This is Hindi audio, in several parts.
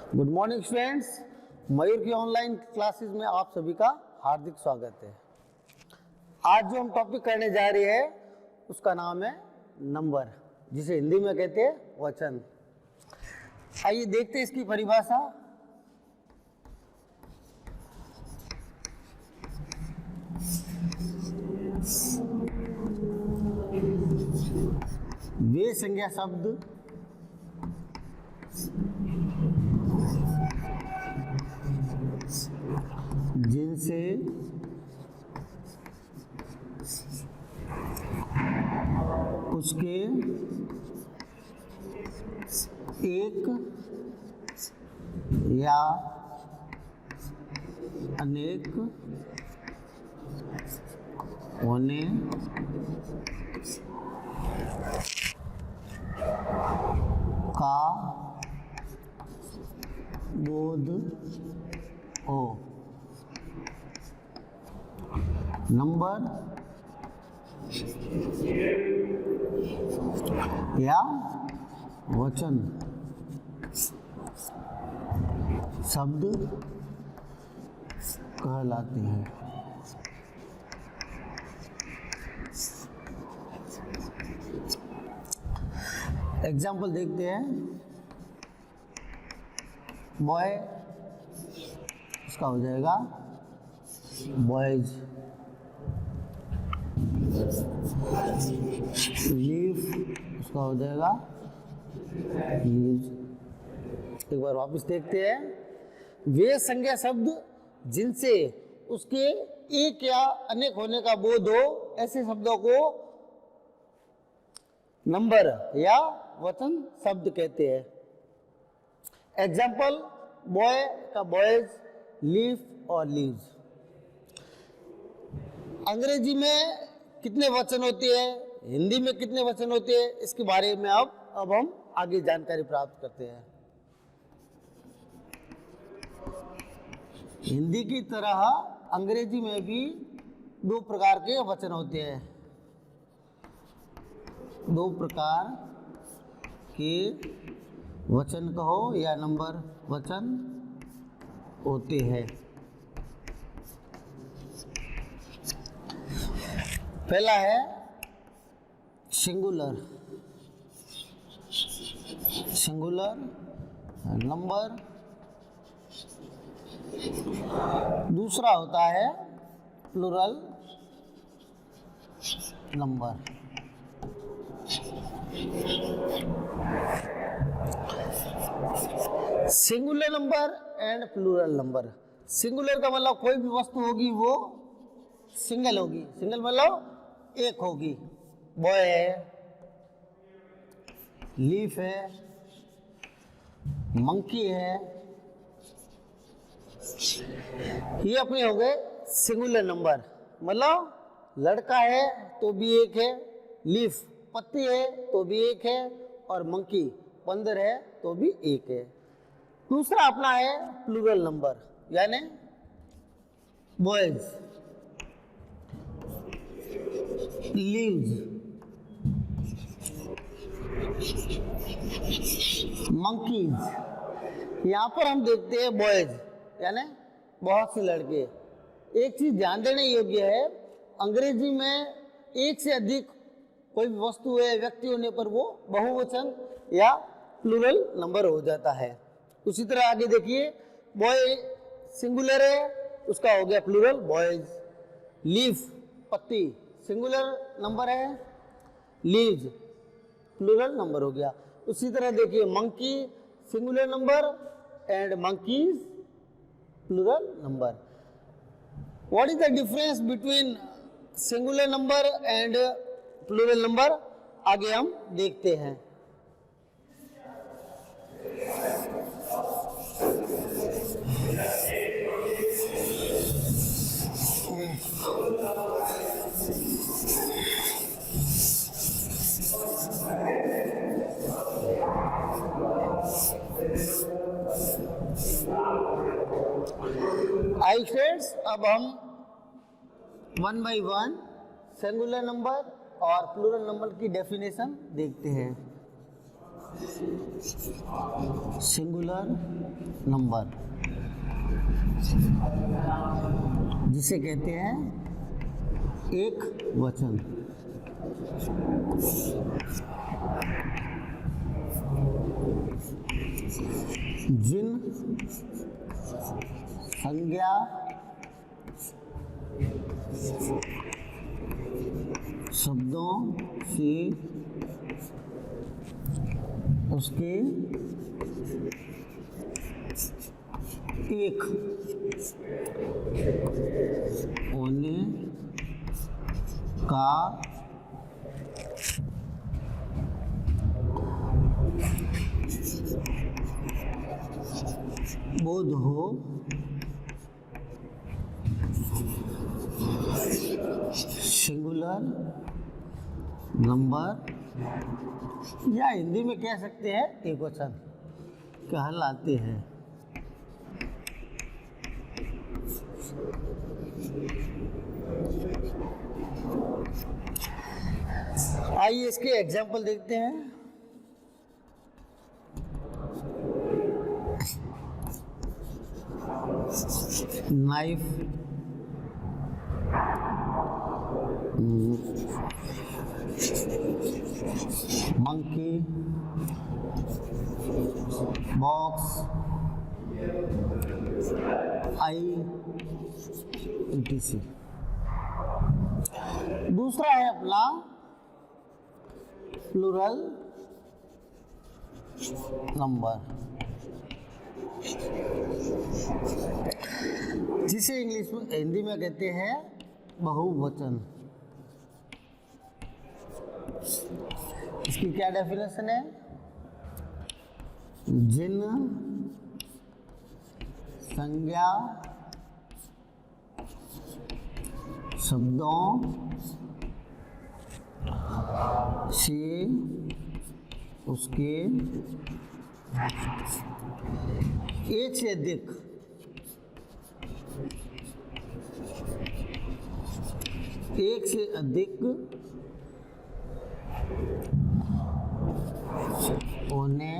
गुड मॉर्निंग स्टूडेंट्स, मयूर की ऑनलाइन क्लासेस में आप सभी का हार्दिक स्वागत है। आज जो हम टॉपिक करने जा रहे हैं उसका नाम है नंबर, जिसे हिंदी में कहते हैं वचन। आइए देखते हैं इसकी परिभाषा। वे संज्ञा शब्द जिनसे उसके एक या अनेक होने का बोध हो। नंबर या वचन शब्द कहलाते हैं। एग्जाम्पल देखते हैं। बॉय, इसका हो जाएगा बॉयज। लीफ, उसका हो जाएगा लीव्स। एक बार वापस देखते हैं। वे संज्ञा शब्द जिनसे उसके एक या अनेक होने का बोध हो, ऐसे शब्दों को नंबर या वचन शब्द कहते हैं। एग्जाम्पल, बॉय का बॉयज, लीफ और लीव्स। अंग्रेजी में कितने वचन होते हैं, हिंदी में कितने वचन होते हैं, इसके बारे में अब हम आगे जानकारी प्राप्त करते हैं। हिंदी की तरह अंग्रेजी में भी दो प्रकार के वचन होते हैं। दो प्रकार के वचन कहो या नंबर वचन होते हैं। पहला है सिंगुलर, नंबर। दूसरा होता है plural number. Singular number and plural number. Singular का मतलब कोई भी वस्तु होगी वो सिंगल होगी। सिंगल मतलब एक होगी। बॉय है, लीफ है, मंकी है, ये अपने हो गए सिंगुलर नंबर। मतलब लड़का है तो भी एक है, लीफ पत्ती है तो भी एक है, और मंकी बंदर है तो भी एक है। दूसरा अपना है प्लूरल नंबर, यानी बॉयज, लीव्स, मंकीज। यहाँ पर हम देखते हैं बॉयज यानी बहुत से लड़के। एक चीज ध्यान देने योग्य है, अंग्रेजी में एक से अधिक कोई भी वस्तु है, व्यक्ति होने पर वो बहुवचन या प्लूरल नंबर हो जाता है। उसी तरह आगे देखिए, बॉय सिंगुलर है, उसका हो गया प्लूरल बॉयज। लीफ पत्ती सिंगुलर नंबर है, लीव्स प्लूरल नंबर हो गया। उसी तरह देखिए, monkey singular number and monkeys plural number. What is the difference between singular number and plural number, आगे हम देखते हैं। आई स्टूडेंट्स, अब हम one by one singular number और प्लूरल नंबर की डेफिनेशन देखते हैं। सिंगुलर नंबर, जिसे कहते हैं एक वचन। जिन संज्ञा शब्दों से उसके एक होने का बोध हो, सिंगुलर नंबर, या हिंदी में कह सकते हैं एक वचन कहलाते हैं। आइए इसके एग्जाम्पल देखते हैं। नाइफ, मंकी, बॉक्स, आई, etc। दूसरा है अपना प्लूरल नंबर, जिसे इंग्लिश में हिंदी में कहते हैं बहुवचन। इसकी क्या डेफिनेशन है? जिन संज्ञा शब्दों से उसके एक से अधिक होने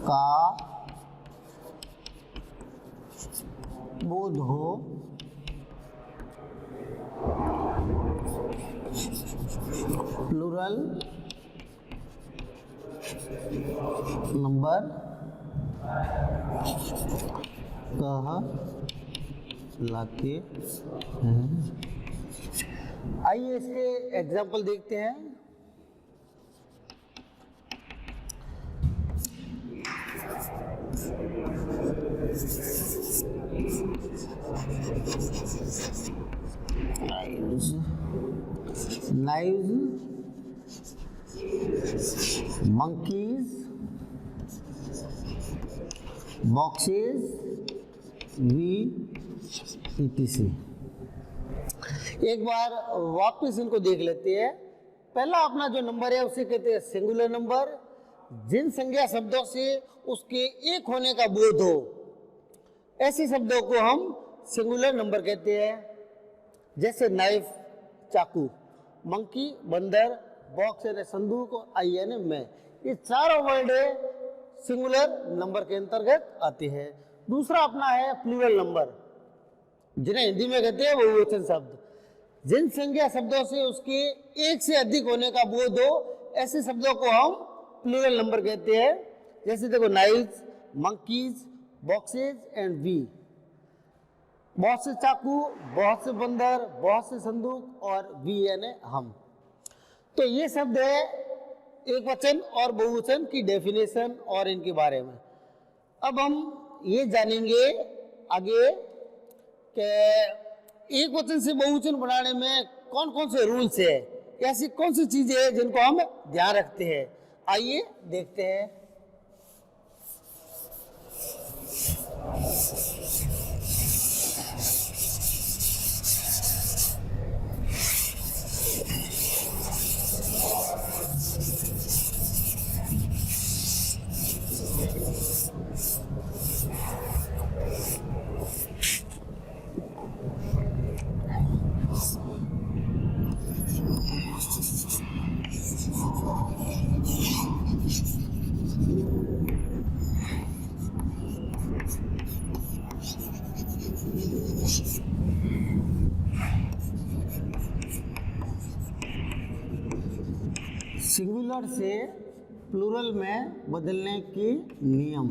का बोध हो, प्लूरल नंबर कहलाते हैं। आइए इसके एग्जाम्पल देखते हैं। knives, monkeys, boxes, etc। एक बार वापस इनको देख लेते हैं। पहला अपना जो नंबर है उसे कहते हैं सिंगुलर नंबर, जिन संज्ञा शब्दों से उसके एक होने का बोध हो, ऐसे शब्दों को हम सिंगुलर नंबर कहते हैं। जैसे नाइफ चाकू, मंकी बंदर, बॉक्स यानी संदूक और आई यानी मैं, ये चारों वर्ड सिंगुलर नंबर के अंतर्गत आते हैं। दूसरा अपना है प्लूरल नंबर, जिन्हें हिंदी में कहते हैं बहुवचन शब्द, जिन संज्ञा शब्दों से उसके एक से अधिक होने का बोध हो, ऐसे शब्दों को हम प्लूरल नंबर कहते हैं। जैसे देखो knifes, monkeys, boxes and we, बहुत से चाकू, बहुत से बंदर, बहुत से संदूक और वी यानी हम। तो ये शब्द है एक वचन और बहुवचन की डेफिनेशन और इनके बारे में। अब हम ये जानेंगे आगे कि एक वचन से बहुवचन बनाने में कौन कौन से रूल्स है, ऐसी कौन सी चीजें हैं जिनको हम ध्यान रखते हैं। आइए देखते हैं। सिंगुलर से प्लूरल में बदलने की नियम।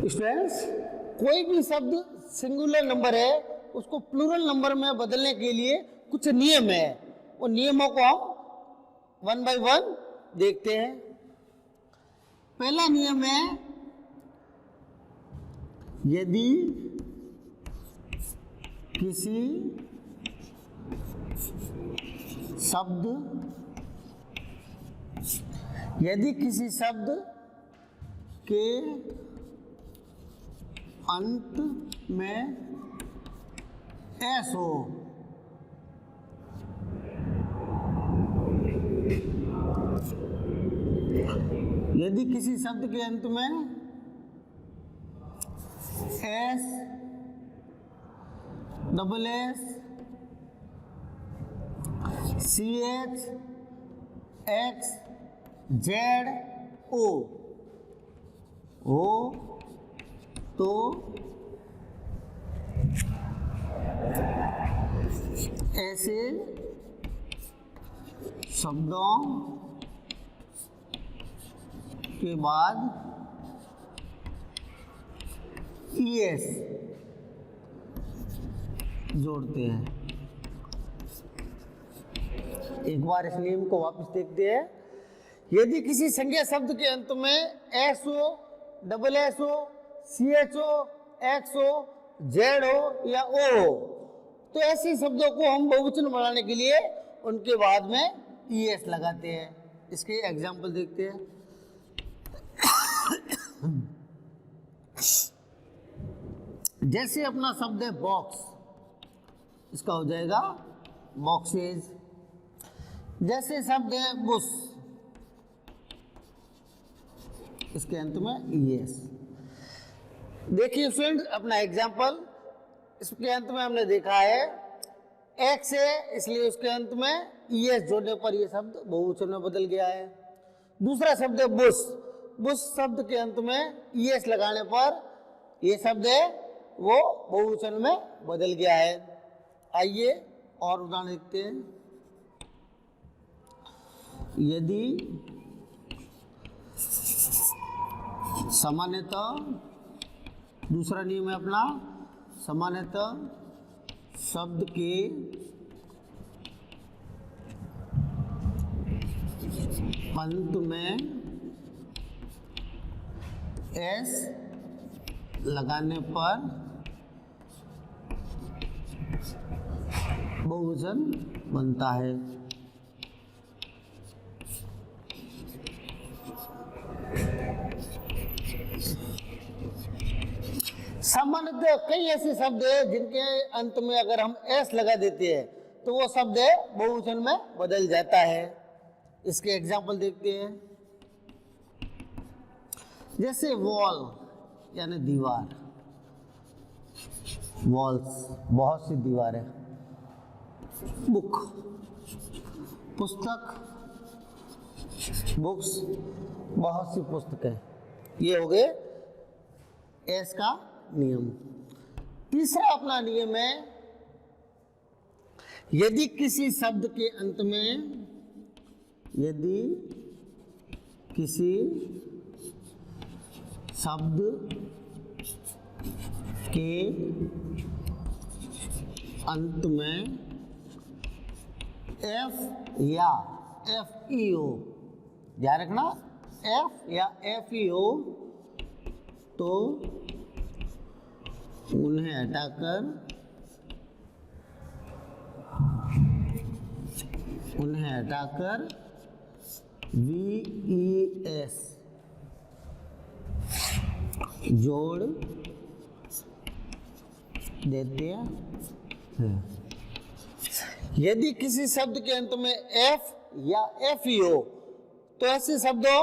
स्टूडेंट्स, कोई भी शब्द सिंगुलर नंबर है उसको प्लूरल नंबर में बदलने के लिए कुछ नियम है। उन नियमों को हम 1 बाय 1 देखते हैं। पहला नियम है, यदि किसी शब्द के अंत में एस हो, यदि किसी शब्द के अंत में S, double S, C H, X, Z, O हो तो ऐसे शब्दों के बाद ईएस जोड़ते हैं। एक बार इस नियम को वापस देखते हैं। यदि किसी संज्ञा शब्द के अंत में एस हो, डबल एस हो, सी एच हो, एक्स हो, जेड हो या ओ हो तो ऐसे शब्दों को हम बहुवचन बनाने के लिए उनके बाद में ईएस लगाते हैं। इसके एग्जाम्पल देखते हैं। जैसे अपना शब्द है बॉक्स, इसका हो जाएगा बॉक्सेस। जैसे शब्द है बुश, इसके अंत में ईएस। देखिए फ्रेंड्स, अपना एग्जाम्पल, इसके अंत में हमने देखा है एक्स है, इसलिए उसके अंत में ईएस जोड़ने पर यह शब्द बहुवचन में बदल गया है। दूसरा शब्द है बुश, बुश शब्द के अंत में ईएस लगाने पर यह शब्द है वो बहुवचन में बदल गया है। आइए और उदाहरण देखते हैं। यदि सामान्यतः, दूसरा नियम है अपना, सामान्यतः शब्द के अंत में एस लगाने पर बहुवचन बनता है। सामान्यतः कई ऐसे शब्द हैं जिनके अंत में अगर हम एस लगा देते हैं तो वो शब्द बहुवचन में बदल जाता है। इसके एग्जाम्पल देखते हैं। जैसे वॉल यानी दीवार, वॉल्स बहुत सी दीवारें, बुक पुस्तक, बुक्स बहुत सी पुस्तकें, ये हो गए एस का नियम। तीसरा अपना नियम है, यदि किसी शब्द के अंत में, यदि किसी शब्द के अंत में एफ या एफ ई हो, ध्यान रखना, एफ या एफ ई हो तो उन्हें हटाकर VES जोड़ देते हैं। यदि किसी शब्द के अंत में F या FE हो तो ऐसे शब्दों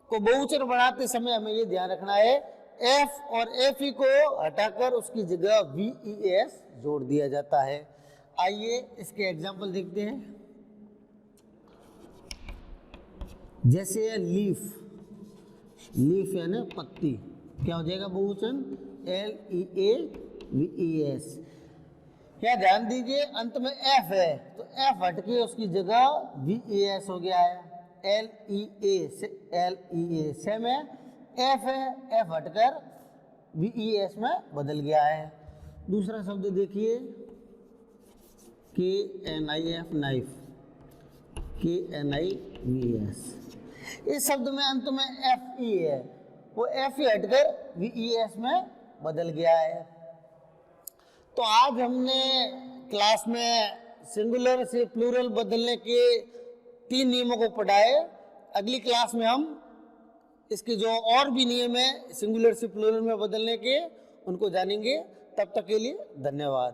को बहुवचन बनाते समय हमें ये ध्यान रखना है, F और FE को हटाकर उसकी जगह VES जोड़ दिया जाता है। आइए इसके एग्जाम्पल देखते हैं। जैसे लीफ, लीफ यानी पत्ती, क्या हो जाएगा बहुवचन? LEAVES। क्या ध्यान दीजिए अंत में F है तो F हट के उसकी जगह VES हो गया है। LEA से में F है, F हटकर VES में बदल गया है। दूसरा शब्द देखिए KNIF, नाइफ, KNIVES। इस शब्द में अंत में FE है, वो F ही हटकर VES में बदल गया है। तो आज हमने क्लास में सिंगुलर से प्लूरल बदलने के 3 नियमों को पढ़ाए। अगली क्लास में हम इसके जो और भी नियम है सिंगुलर से प्लूरल में बदलने के, उनको जानेंगे। तब तक के लिए धन्यवाद।